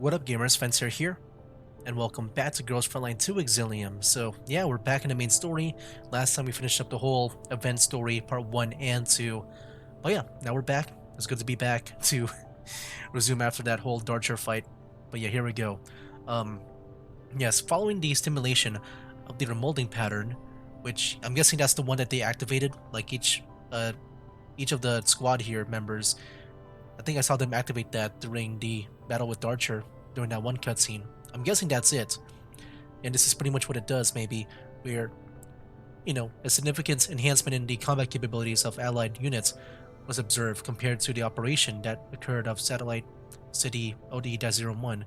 What up gamers, Fencer here, and welcome back to Girls Frontline 2 Exilium. So yeah, we're back in the main story. Last time we finished up the whole event story, part 1 and 2. But yeah, now we're back. It's good to be back to resume after that whole Darcher fight. But yeah, here we go. Yes, following the stimulation of the remolding pattern, which I'm guessing that's the one that they activated, like each of the squad here members. I think I saw them activate that during the battle with Darcher during that one cutscene. I'm guessing that's it. And this is pretty much what it does, maybe, where, a significant enhancement in the combat capabilities of allied units was observed compared to the operation that occurred of Satellite City ODE-01,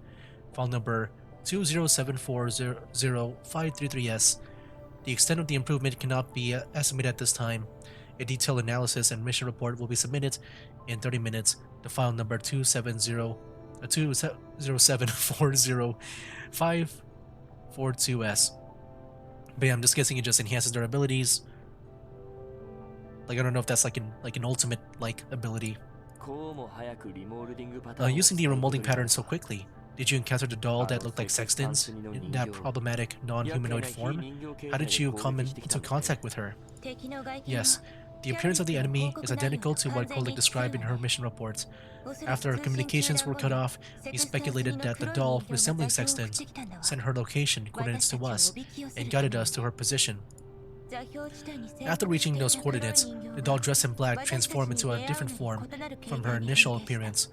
file number 207400533S. The extent of the improvement cannot be estimated at this time. A detailed analysis and mission report will be submitted in 30 minutes to file number 207400542S. But yeah, I'm just guessing it just enhances their abilities. Like, I don't know if that's like an ultimate ability. Using the remolding pattern so quickly, did you encounter the doll that looked like Sexton's in that problematic non-humanoid form? How did you come into contact with her? Yes, the appearance of the enemy is identical to what Kolik described in her mission report. After our communications were cut off, he speculated that the doll resembling Sexton's sent her location coordinates to us and guided us to her position. After reaching those coordinates, the doll dressed in black transformed into a different form from her initial appearance.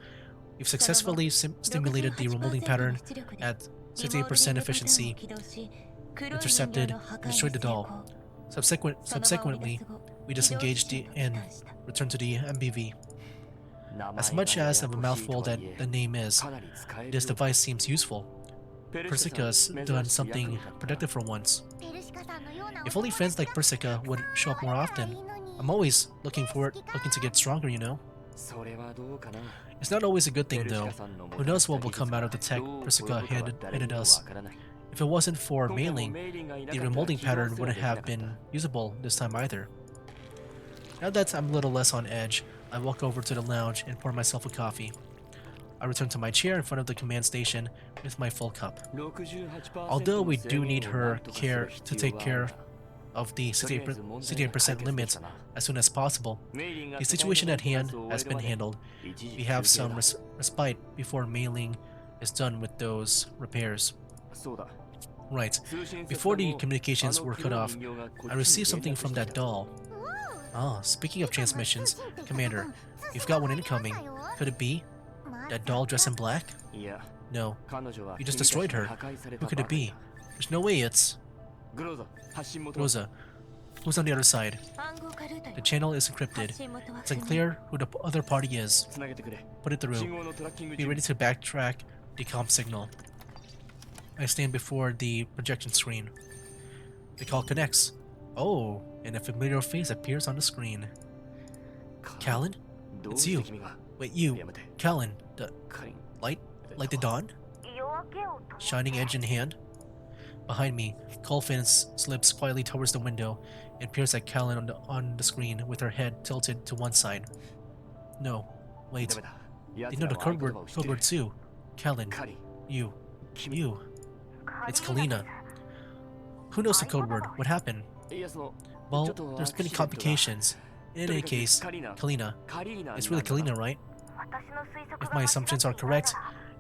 We've successfully stimulated the remolding pattern at 68% efficiency, intercepted, and destroyed the doll. Subsequently, we disengaged and returned to the MBV. As much as of a mouthful that the name is, this device seems useful. Persica's done something productive for once. If only friends like Persica would show up more often. I'm always looking to get stronger, you know? It's not always a good thing though. Who knows what will come out of the tech Persica handed us. If it wasn't for mailing, the remolding pattern wouldn't have been usable this time either. Now that I'm a little less on edge, I walk over to the lounge and pour myself a coffee. I return to my chair in front of the command station with my full cup. Although we do need her to take care of the 68% limit as soon as possible, the situation at hand has been handled. We have some respite before mailing is done with those repairs. Right. Before the communications were cut off, I received something from that doll. Ah, speaking of transmissions, Commander, we've got one incoming. Could it be? That doll dressed in black? No. You just destroyed her. Who could it be? There's no way it's... Rosa. Who's on the other side? The channel is encrypted. It's unclear who the other party is. Put it through. Be ready to backtrack the comm signal. I stand before the projection screen. The call connects. Oh, and a familiar face appears on the screen. Kalin? It's you. Wait, you. Kalin. The light? Like the dawn? Shining edge in hand. Behind me, Colfin slips quietly towards the window and peers at Kalin on the screen with her head tilted to one side. No. Wait. They know the code word too. Kalin. You. It's Kalina. Who knows the code word? What happened? Well, there's been complications. In any case, Kalina. It's really Kalina, right? If my assumptions are correct,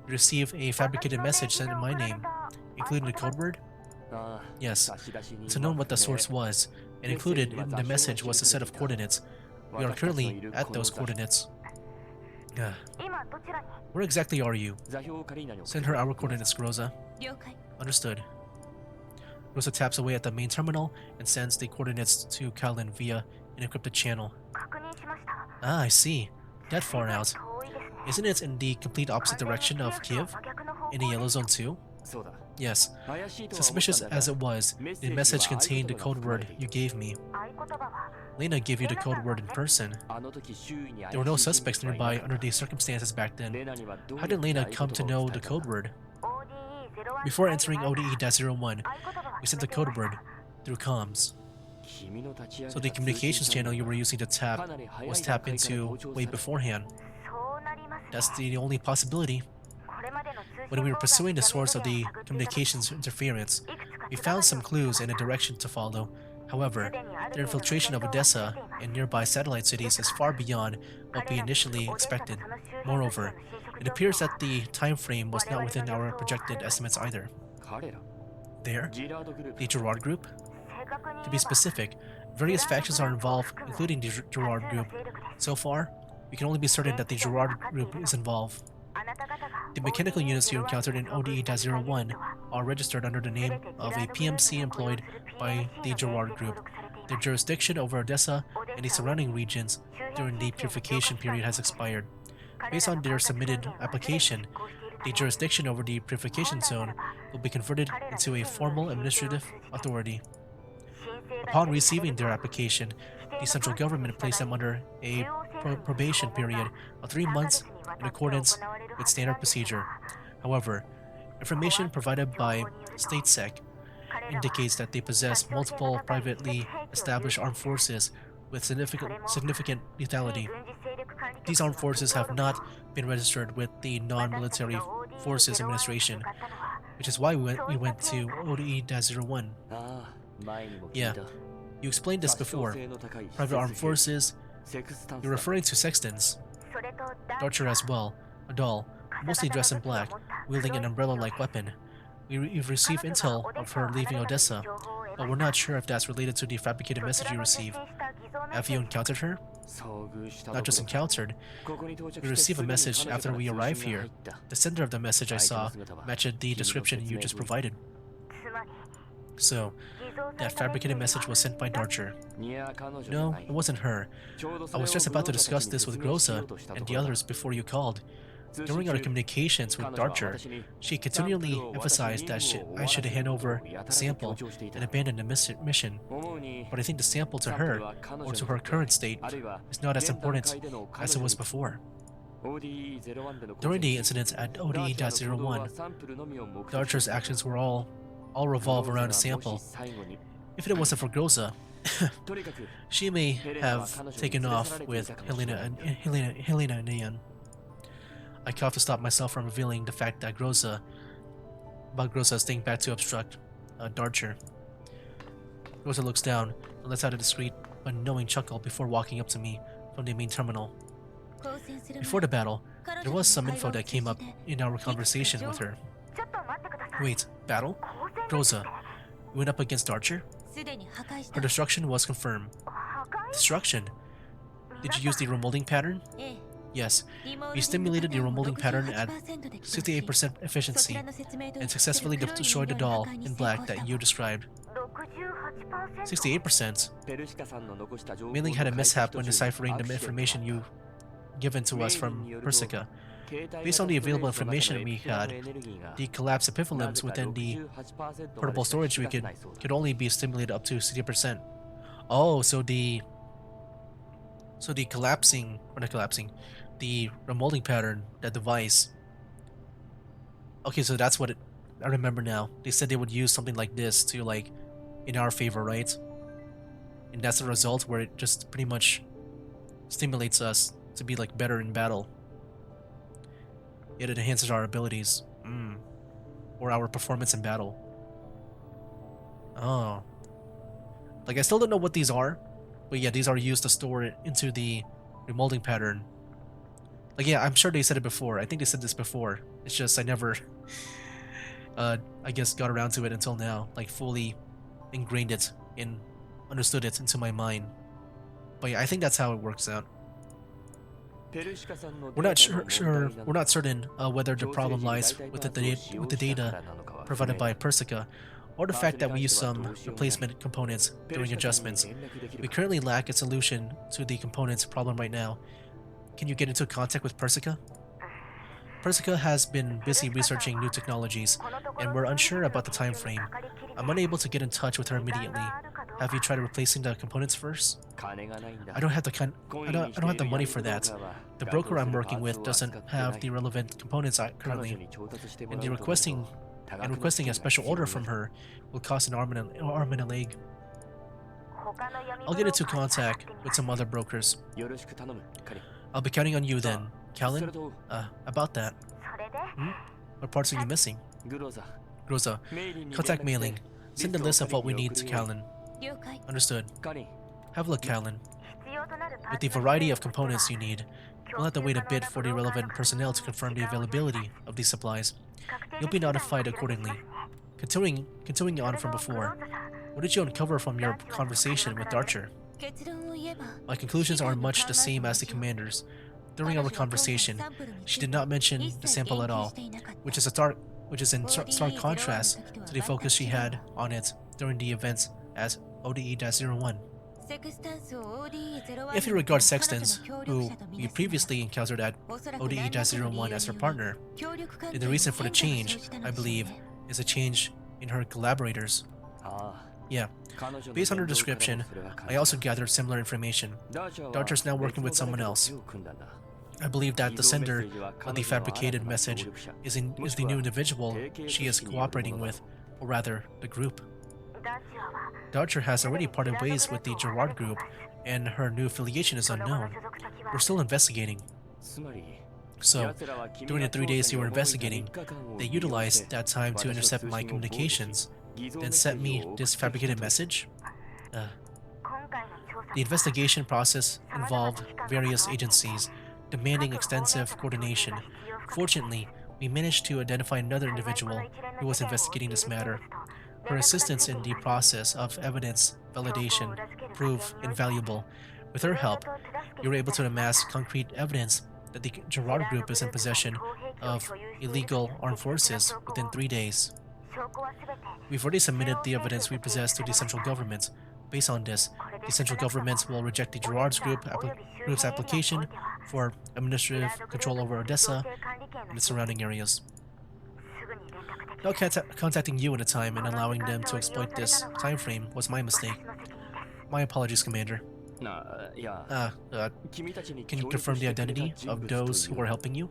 you receive a fabricated message sent in my name, including the code word? Yes. To know what the source was, and included in the message was a set of coordinates. We are currently at those coordinates. Where exactly are you? Send her our coordinates, Rosa. Understood. Rosa taps away at the main terminal and sends the coordinates to Kalin via an encrypted channel. Ah, I see. That far out. Isn't it in the complete opposite direction of Kiev? In the Yellow Zone too? Yes. Suspicious as it was, the message contained the code word you gave me. Helena gave you the code word in person. There were no suspects nearby under these circumstances back then. How did Helena come to know the code word? Before entering ODE-01, we sent the code word through comms. So the communications channel you were using to tap was tapped into way beforehand. That's the only possibility. When we were pursuing the source of the communications interference, we found some clues and a direction to follow. However, their infiltration of Odessa and nearby satellite cities is far beyond what we initially expected. Moreover, it appears that the time frame was not within our projected estimates either. There, the Gerard Group? To be specific, various factions are involved, including the Gerard Group. So far, we can only be certain that the Gerard Group is involved. The mechanical units you encountered in ODE-01 are registered under the name of a PMC employed by the Gerard Group. Their jurisdiction over Odessa and the surrounding regions during the purification period has expired. Based on their submitted application, the jurisdiction over the purification zone will be converted into a formal administrative authority. Upon receiving their application, the central government placed them under a probation period of 3 months in accordance with standard procedure. However, information provided by StateSec indicates that they possess multiple privately established armed forces with significant lethality. These armed forces have not been registered with the Non-Military Forces Administration, which is why we went to ODE-01. Yeah, you explained this before. Private armed forces, you're referring to sextons. Darcher as well, a doll, mostly dressed in black, wielding an umbrella-like weapon. We've received intel of her leaving Odessa, but we're not sure if that's related to the fabricated message you received. Have you encountered her? Not just encountered, we received a message after we arrived here. The sender of the message I saw matched the description you just provided. So, that fabricated message was sent by Darcher. No, it wasn't her. I was just about to discuss this with Groza and the others before you called. During our communications with Darcher, she continually emphasized that I should hand over the sample and abandon the mission. But I think the sample to her, or to her current state, is not as important as it was before. During the incidents at ODE-01, Darcher's actions were all revolve around a sample. If it wasn't for Groza, she may have taken off with Helena and Ian. I coughed to stop myself from revealing the fact that Groza staying back to obstruct Darcher. Groza looks down and lets out a discreet but knowing chuckle before walking up to me from the main terminal. Before the battle, there was some info that came up in our conversation with her. Wait, battle? Groza, you went up against Darcher? Her destruction was confirmed. Destruction? Did you use the remolding pattern? Yes, we stimulated the remolding pattern at 68% efficiency and successfully destroyed the doll in black that you described. 68%? Mailing had a mishap when deciphering the information you given to us from Persica. Based on the available information we had, the collapse epiphyllums within the portable storage we could only be stimulated up to 60%. Oh, so the remolding pattern, that device. Okay, so that's what I remember now. They said they would use something like this to, like, in our favor, right? And that's the result where it just pretty much stimulates us to be, like, better in battle. Yet it enhances our abilities. Or our performance in battle. Oh. Like, I still don't know what these are. But yeah, these are used to store it into the remolding pattern. Like, yeah, I'm sure they said it before. I think they said this before. It's just I never, I guess, got around to it until now. Like, fully ingrained it and understood it into my mind. But yeah, I think that's how it works out. We're not we're not certain whether the problem lies with the data provided by Persica, or the fact that we use some replacement components during adjustments. We currently lack a solution to the components problem right now. Can you get into contact with Persica? Persica has been busy researching new technologies, and we're unsure about the time frame. I'm unable to get in touch with her immediately. Have you tried replacing the components first? I don't have the money for that. The broker I'm working with doesn't have the relevant components currently, and requesting a special order from her will cost an arm and a leg. I'll get into contact with some other brokers. I'll be counting on you then. Kalin? About that. What parts are you missing? Groza, contact mailing. Send a list of what we need to Kalin. Understood. Have a look, Kalin. With the variety of components you need, we'll have to wait a bit for the relevant personnel to confirm the availability of these supplies. You'll be notified accordingly. Continuing on from before, what did you uncover from your conversation with Darcher? My conclusions are much the same as the commander's. During our conversation, she did not mention the sample at all, which is in stark contrast to the focus she had on it during the events as ODE-01. If you regard Sextons, who we previously encountered at ODE-01 as her partner, then the reason for the change, I believe, is a change in her collaborators. Yeah. Based on her description, I also gathered similar information. Darcher's now working with someone else. I believe that the sender of the fabricated message is the new individual she is cooperating with, or rather, the group. Darcher has already parted ways with the Gerard group, and her new affiliation is unknown. We're still investigating. So, during the 3 days you were investigating, they utilized that time to intercept my communications, then sent me this fabricated message? The investigation process involved various agencies, demanding extensive coordination. Fortunately, we managed to identify another individual who was investigating this matter. Her assistance in the process of evidence validation proved invaluable. With her help, we were able to amass concrete evidence that the Gerard group is in possession of illegal armed forces within 3 days. We've already submitted the evidence we possess to the central government. Based on this, the central government will reject the Gerard's group's application for administrative control over Odessa and its surrounding areas. Not contacting you in a time and allowing them to exploit this time frame was my mistake. My apologies, Commander. Can you confirm the identity of those who are helping you?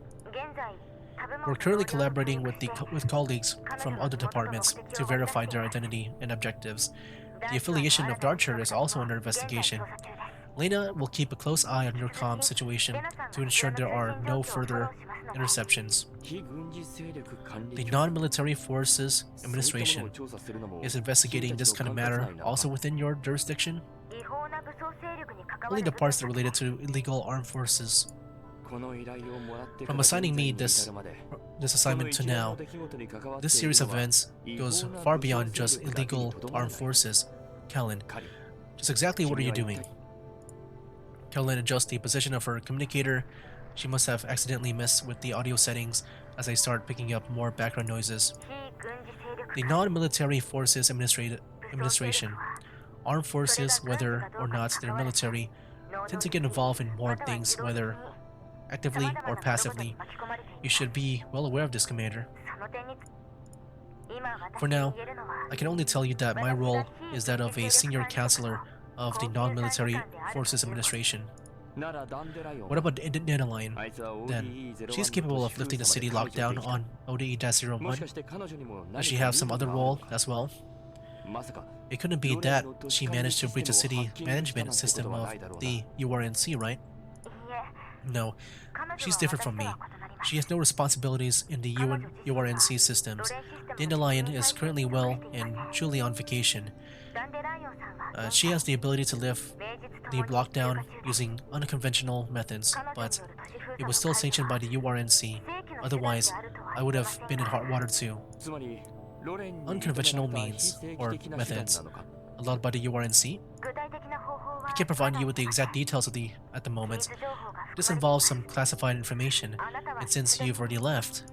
We're currently collaborating with colleagues from other departments to verify their identity and objectives. The affiliation of Darcher is also under investigation. Helena will keep a close eye on your comm situation to ensure there are no further interceptions. The Non-Military Forces Administration is investigating this kind of matter also within your jurisdiction? Only the parts that are related to illegal armed forces. From assigning me this assignment to now, this series of events goes far beyond just illegal armed forces. Kalin, just exactly what are you doing? Kalin adjusts the position of her communicator. She must have accidentally messed with the audio settings as I start picking up more background noises. The Non-Military Forces Administration. Armed forces, whether or not they're military, tend to get involved in more things, whether actively or passively. You should be well aware of this, Commander. For now, I can only tell you that my role is that of a senior counselor of the Non-Military Forces Administration. What about Dandelion, then? She's capable of lifting the city lockdown on ODE-01. Does she have some other role as well? It couldn't be that she managed to breach a city management system of the URNC, right? No, she's different from me. She has no responsibilities in the URNC systems. Dandelion is currently well and truly on vacation. She has the ability to lift the lockdown using unconventional methods, but it was still sanctioned by the URNC. Otherwise, I would have been in hot water too. Unconventional means, or methods, allowed by the URNC? I can't provide you with the exact details at the moment. This involves some classified information, and since you've already left,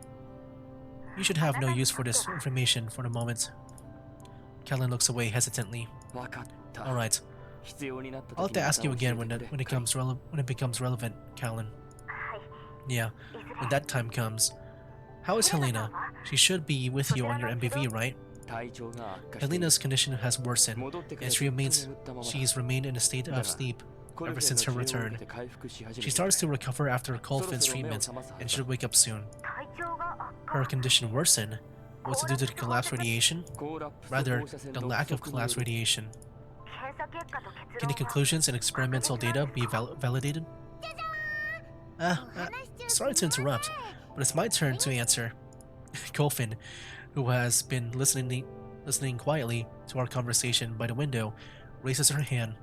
you should have no use for this information for the moment. Kalin looks away hesitantly. Alright. I'll have to ask you again when it becomes relevant, Kalin. Yeah, when that time comes. How is Helena? She should be with you on your MBV, right? Helena's condition has worsened, and she's remained in a state of sleep ever since her return. She starts to recover after Colfin's treatment and should wake up soon. Her condition worsened? Was it due to the collapse radiation? Rather, the lack of collapse radiation. Can the conclusions and experimental data be validated? Sorry to interrupt, but it's my turn to answer. Kofin, who has been listening quietly to our conversation by the window, raises her hand.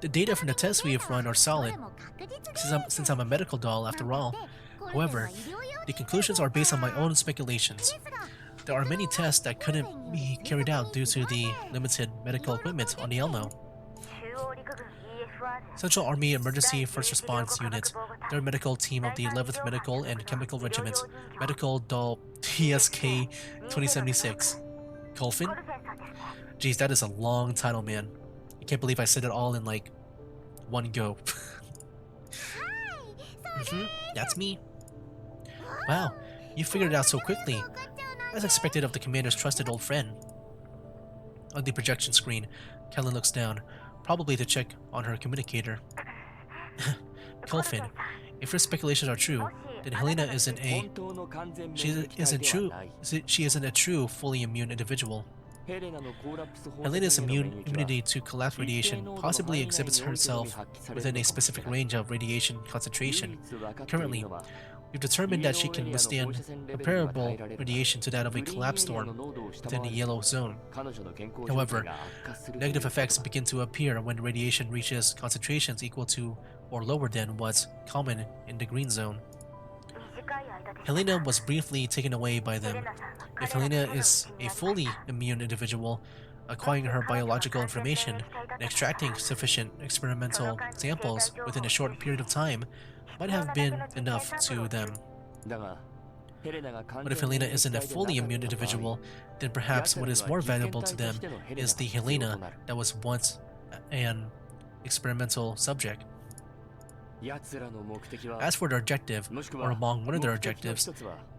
The data from the tests we have run are solid, since I'm a medical doll after all. However, the conclusions are based on my own speculations. There are many tests that couldn't be carried out due to the limited medical equipment on the Elmo. Central Army Emergency First Response Unit, their medical team of the 11th Medical and Chemical Regiment, Medical Doll TSK 2076. Colfin? Geez, that is a long title, man. I can't believe I said it all in like one go. That's me. Wow, you figured it out so quickly, as expected of the commander's trusted old friend. On the projection screen, Kalina looks down, probably to check on her communicator. Colfin, if your speculations are true, then Helena isn't a... She isn't a true, fully immune individual. Helena's immunity to collapse radiation possibly exhibits herself within a specific range of radiation concentration. Currently, we've determined that she can withstand comparable radiation to that of a collapse storm within the yellow zone. However, negative effects begin to appear when radiation reaches concentrations equal to or lower than what's common in the green zone. Helena was briefly taken away by them. If Helena is a fully immune individual, acquiring her biological information and extracting sufficient experimental samples within a short period of time might have been enough to them. But if Helena isn't a fully immune individual, then perhaps what is more valuable to them is the Helena that was once an experimental subject. As for their objective, or among one of their objectives,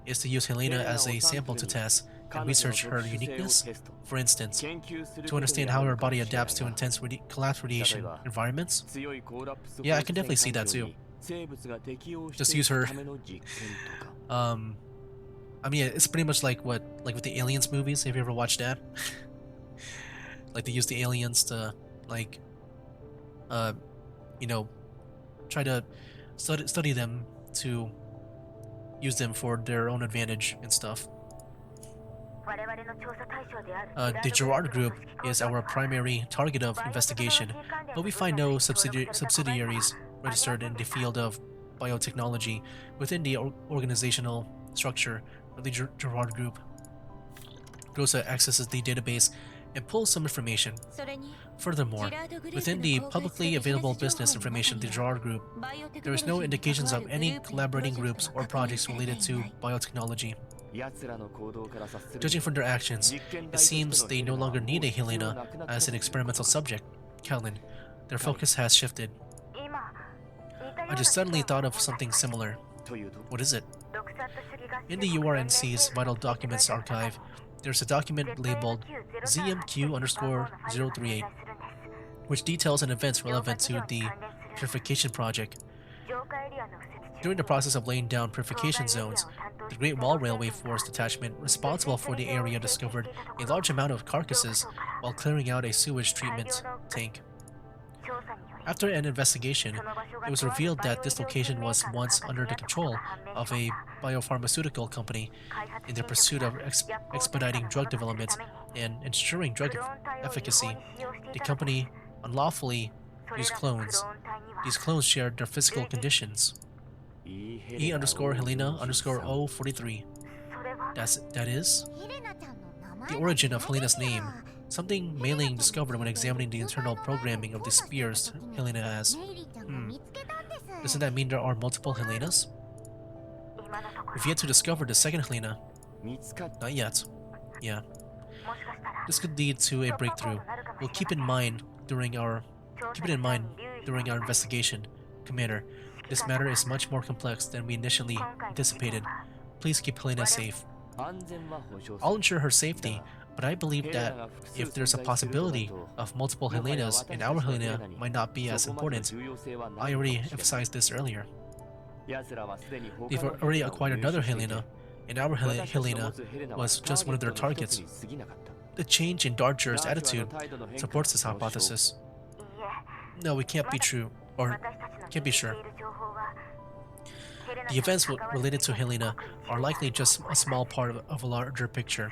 is to use Helena as a sample to test and research her uniqueness. For instance, to understand how her body adapts to intense collapse radiation environments. Yeah, I can definitely see that too. Just use her. I mean, it's pretty much like with the Aliens movies. Have you ever watched that? Like they use the aliens to you know, try to study them to use them for their own advantage and stuff. The Gerard Group is our primary target of investigation, but we find no subsidiaries registered in the field of biotechnology within the organizational structure of the Gerard Group. Grossa accesses the database and pulls some information. Furthermore, within the publicly available business information of the Gerard Group, there is no indications of any collaborating groups or projects related to biotechnology. Judging from their actions, it seems they no longer need a Helena as an experimental subject. Kalin, their focus has shifted. I just suddenly thought of something similar. What is it? In the URNC's Vital Documents Archive, there's a document labeled ZMQ_038, which details an event relevant to the purification project. During the process of laying down purification zones, the Great Wall Railway Force Detachment responsible for the area discovered a large amount of carcasses while clearing out a sewage treatment tank. After an investigation, it was revealed that this location was once under the control of a biopharmaceutical company in their pursuit of expediting drug development and ensuring drug efficacy. The company unlawfully used clones. These clones shared their physical conditions. E_Helena_043. That is? The origin of Helena's name. Something Mailing discovered when examining the internal programming of the spears Helena has. Doesn't that mean there are multiple Helenas? We've yet to discover the second Helena. Not yet. Yeah. This could lead to a breakthrough. We'll keep it in mind during our investigation. Commander, this matter is much more complex than we initially anticipated. Please keep Helena safe. I'll ensure her safety, but I believe that if there's a possibility of multiple Helenas, and our Helena might not be as important. I already emphasized this earlier. They've already acquired another Helena, and our Helena was just one of their targets. The change in Darcher's attitude supports this hypothesis. No, it can't be true, or can't be sure. The events related to Helena are likely just a small part of a larger picture.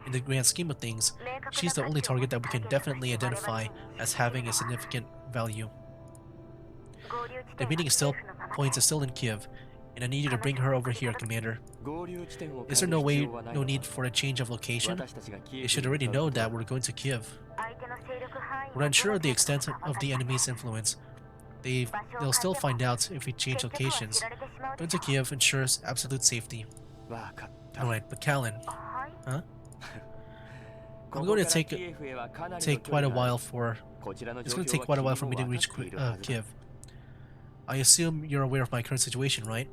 In the grand scheme of things, she's the only target that we can definitely identify as having a significant value. The meeting point is still in Kiev, and I need you to bring her over here, Commander. Is there no need for a change of location? They should already know that we're going to Kiev. We're unsure of the extent of the enemy's influence. They'll still find out if we change locations. Going to Kiev ensures absolute safety. Alright, but Kalin, huh? I'm going to take quite a while for. It's going to take quite a while for me to reach Kiev. I assume you're aware of my current situation, right?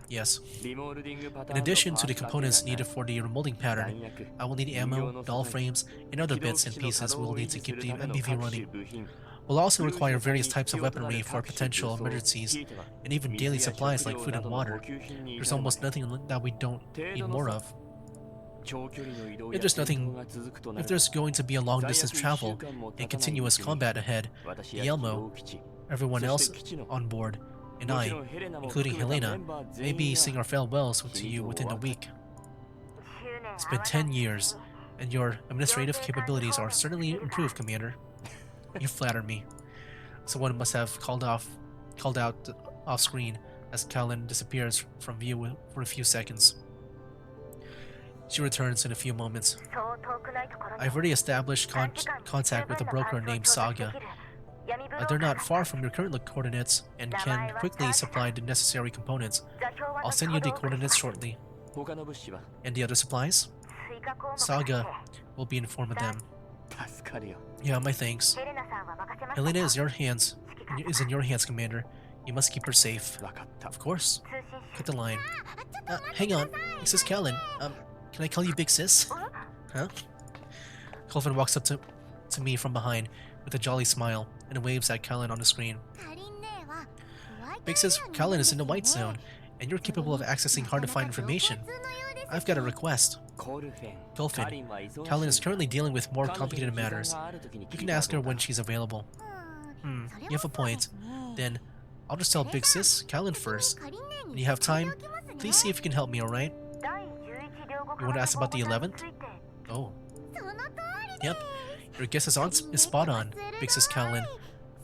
Yes. In addition to the components needed for the remolding pattern, I will need ammo, doll frames, and other bits and pieces we will need to keep the MBV running. We'll also require various types of weaponry for potential emergencies, and even daily supplies like food and water. There's almost nothing that we don't need more of. If there's going to be a long distance travel and continuous combat ahead, the Elmo, everyone else on board, and I, including Helena, may be saying our farewells to you within a week. It's been 10 years, and your administrative capabilities are certainly improved, Commander. You flatter me. Someone must have called out off screen as Kalin disappears from view for a few seconds. She returns in a few moments. I've already established contact with a broker named Saga. They're not far from your current coordinates and can quickly supply the necessary components. I'll send you the coordinates shortly. And the other supplies? Saga will be informed of them. Yeah, my thanks. Helena is in your hands, Commander. You must keep her safe. Of course. Cut the line. Hang on. This is Kalin. Can I call you Big Sis? Huh? Colvin walks up to me from behind with a jolly smile and waves at Kalin on the screen. Big Sis, Kalin is in the white zone, and you're capable of accessing hard-to-find information. I've got a request. Colvin, Kalin is currently dealing with more complicated matters. You can ask her when she's available. You have a point. Then, I'll just tell Big Sis, Kalin first. When you have time, please see if you can help me, alright? You want to ask about the 11th? Oh. Yep. Your guess is spot on, Big Sis Kalin.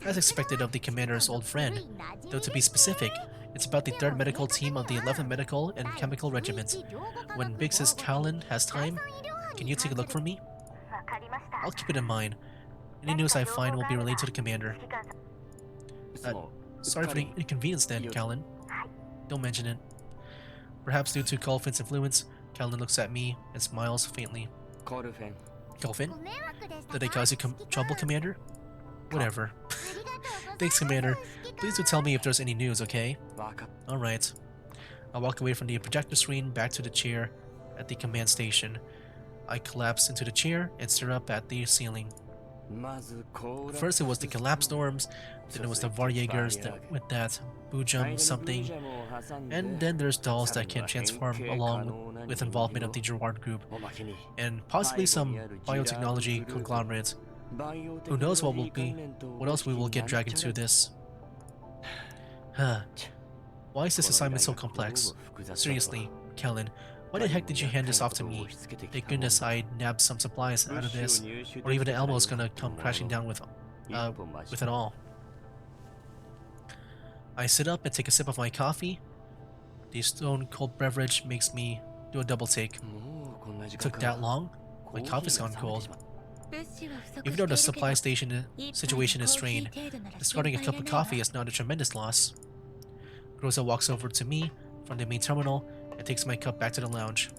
As expected of the Commander's old friend. Though to be specific, it's about the 3rd Medical Team of the 11th Medical and Chemical Regiments. When Big Sis Kalin has time, can you take a look for me? I'll keep it in mind. Any news I find will be relayed to the Commander. Sorry for the inconvenience then, Kalin. Don't mention it. Perhaps due to Colfin's influence, Kalin looks at me and smiles faintly. Colfin? Did I cause you trouble, Commander? Whatever. Thanks, Commander. Please do tell me if there's any news, okay? Alright. I walk away from the projector screen back to the chair at the command station. I collapse into the chair and stare up at the ceiling. First it was the collapse storms, then it was the Varjägers with that Bujum something, and then there's dolls that can transform along with involvement of the Gerard group, and possibly some biotechnology conglomerate. Who knows what else we will get dragged into this. Why is this assignment so complex? Seriously, Kalin, why the heck did you hand this off to me? Thank goodness I nabbed some supplies out of this, or even Elmo's gonna come crashing down with it all. I sit up and take a sip of my coffee. The stone-cold beverage makes me do a double take. It took that long? My coffee's gone cold. Even though the supply station situation is strained, discarding a cup of coffee is not a tremendous loss. Rosa walks over to me from the main terminal and takes my cup back to the lounge.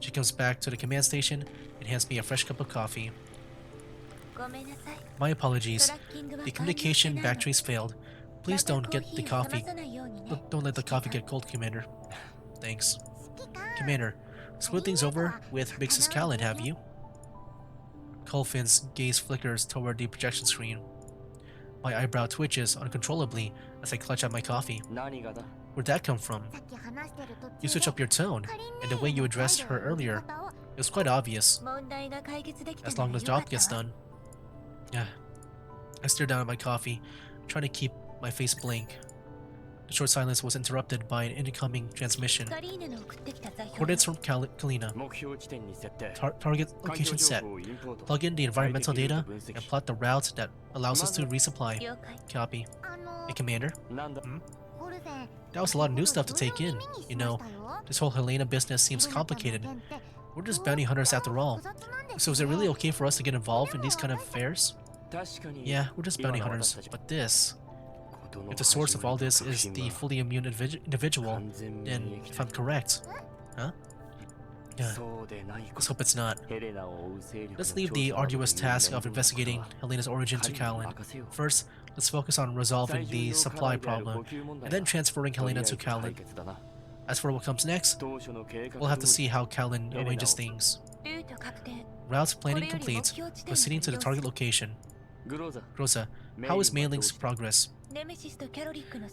She comes back to the command station and hands me a fresh cup of coffee. My apologies. The communication batteries failed. Please don't let the coffee get cold, Commander. Thanks. Commander, smooth things over with Big Sis Kalin, have you? Colfin's gaze flickers toward the projection screen. My eyebrow twitches uncontrollably as I clutch at my coffee. Where'd that come from? You switch up your tone, and the way you addressed her earlier. It was quite obvious. As long as the job gets done. I stare down at my coffee, trying to keep my face blank. The short silence was interrupted by an incoming transmission. Coordinates from Kalina. Target location set. Plug in the environmental data and plot the route that allows us to resupply. Copy. Hey, Commander. Hmm? That was a lot of new stuff to take in. You know, this whole Helena business seems complicated. We're just bounty hunters after all. So is it really okay for us to get involved in these kind of affairs? Yeah, we're just bounty hunters, but this... If the source of all this is the fully immune individual, then if I'm correct... Huh? Yeah. Let's hope it's not. Let's leave the arduous task of investigating Helena's origin to Kalin. First, let's focus on resolving the supply problem, and then transferring Helena to Kalin. As for what comes next, we'll have to see how Kalin arranges things. Route planning complete. Proceeding to the target location. Rosa, how is Mailing's progress?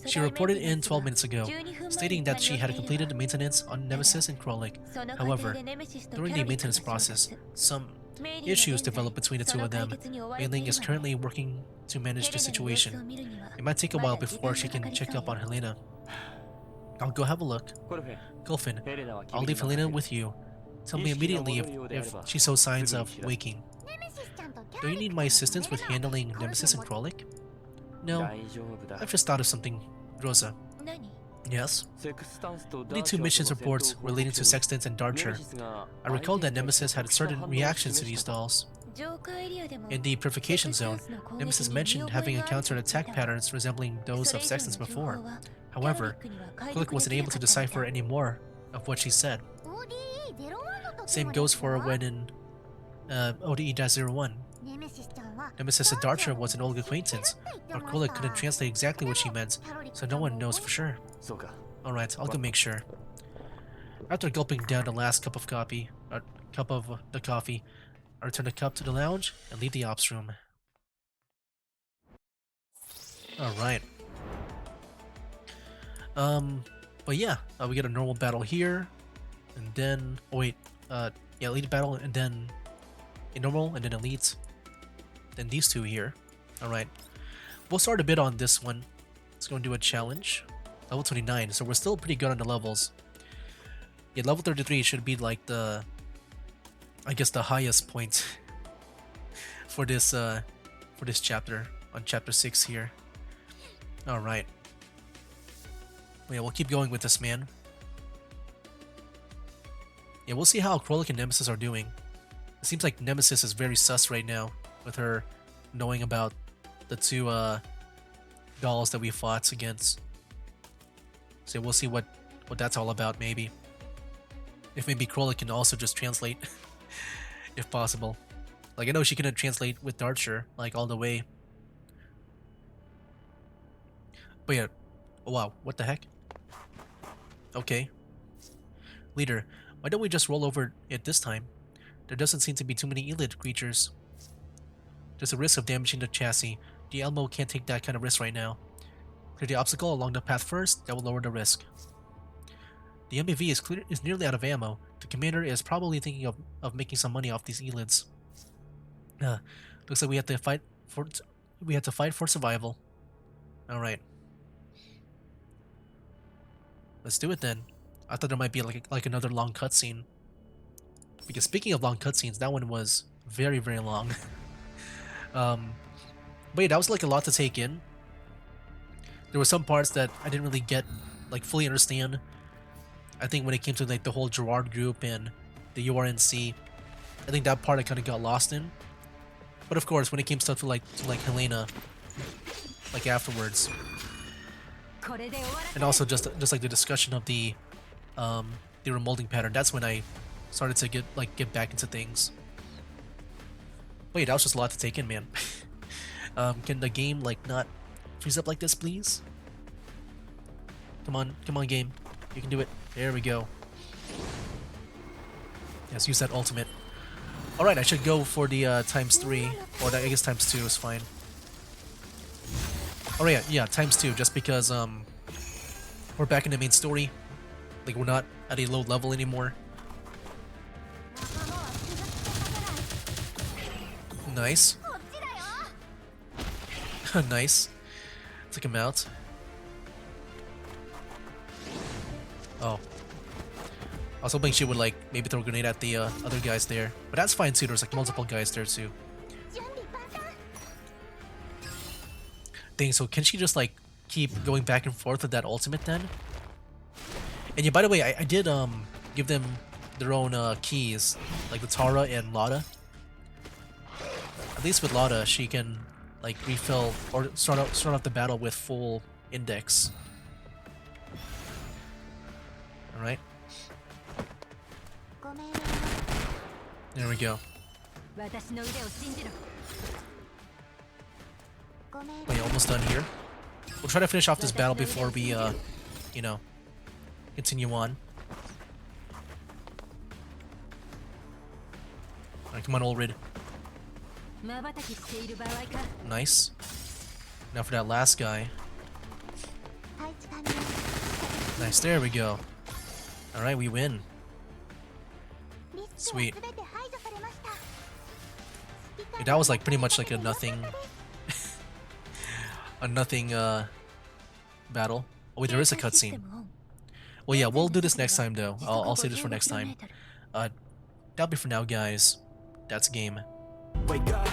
She reported in 12 minutes ago, stating that she had completed the maintenance on Nemesis and Krolik. However, during the maintenance process, some issues developed between the two of them. Mailing is currently working to manage the situation. It might take a while before she can check up on Helena. I'll go have a look. Gulfin, I'll leave Helena with you. Tell me immediately if she shows signs of waking. Do you need my assistance with handling Nemesis and Krolik? No, I've just thought of something. Rosa. Yes? I need 2 missions reports relating to Sextants and Darcher. I recall that Nemesis had certain reactions to these dolls. In the Purification Zone, Nemesis mentioned having encountered attack patterns resembling those of Sextants before. However, Krolik wasn't able to decipher any more of what she said. Same goes for when in ODE-01. Nemesis and Darcher was an old acquaintance, but Krolik couldn't translate exactly what she meant, so no one knows for sure. Alright, I'll go make sure. After gulping down the last cup of coffee, I return the cup to the lounge and leave the ops room. Alright. But yeah, we get a normal battle here, and then, elite battle, and then a normal, and then elite. Then these two here. Alright. We'll start a bit on this one. Let's go and do a challenge. Level 29, so we're still pretty good on the levels. Yeah, level 33 should be like the... I guess the highest point for this chapter, on chapter 6 here. Alright. Yeah, we'll keep going with this, man. Yeah, we'll see how Krolik and Nemesis are doing. It seems like Nemesis is very sus right now, with her knowing about the 2 dolls that we fought against. So we'll see what that's all about, maybe. If maybe Krolik can also just translate, if possible. Like, I know she couldn't translate with Darcher, like, all the way. But yeah, oh, wow, what the heck? Okay. Leader, why don't we just roll over it this time? There doesn't seem to be too many elite creatures. There's a risk of damaging the chassis. The Elmo can't take that kind of risk right now. Clear the obstacle along the path first, that will lower the risk. The MAV is nearly out of ammo. The commander is probably thinking of making some money off these elites. Looks like we have to fight for survival. Alright. Let's do it then. I thought there might be like another long cutscene. Because speaking of long cutscenes, that one was very, very long. But yeah, that was like a lot to take in. There were some parts that I didn't really get, like, fully understand. I think when it came to like the whole Gerard group and the URNC, I think that part I kind of got lost in. But of course, when it came to like Helena, like afterwards, and also just like the discussion of the remolding pattern, that's when I started to get back into things. Wait, that was just a lot to take in, man. Can the game like not freeze up like this, please? Come on, game. You can do it. There we go. Yes, use that ultimate. Alright, I should go for the ×3, or I guess ×2 is fine. Alright, yeah, ×2, just because we're back in the main story. Like, we're not at a low level anymore. Nice. Nice. Took him out. Oh. I was hoping she would like maybe throw a grenade at the other guys there. But that's fine too, there's like multiple guys there too. Dang, so can she just like keep going back and forth with that ultimate then? And yeah, by the way, I did give them their own keys, like with Tara and Lotta. At least with Lotta, she can like refill or start off the battle with full index. All right. There we go. Wait, almost done here. We'll try to finish off this battle before we, you know, continue on. Alright, come on, Ulrid. Nice. Now for that last guy. Nice, there we go. Alright, we win. Sweet. Yeah, that was like pretty much like a nothing... a nothing, battle. Oh wait, there is a cutscene. Well, yeah, we'll do this next time though. I'll save this for next time. That'll be for now, guys. That's game. Wake up,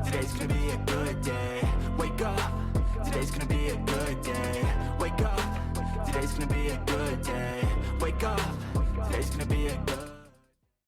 today's gonna be a good day. Wake up, today's gonna be a good day. Wake up, today's gonna be a good day. Wake up, today's gonna be a good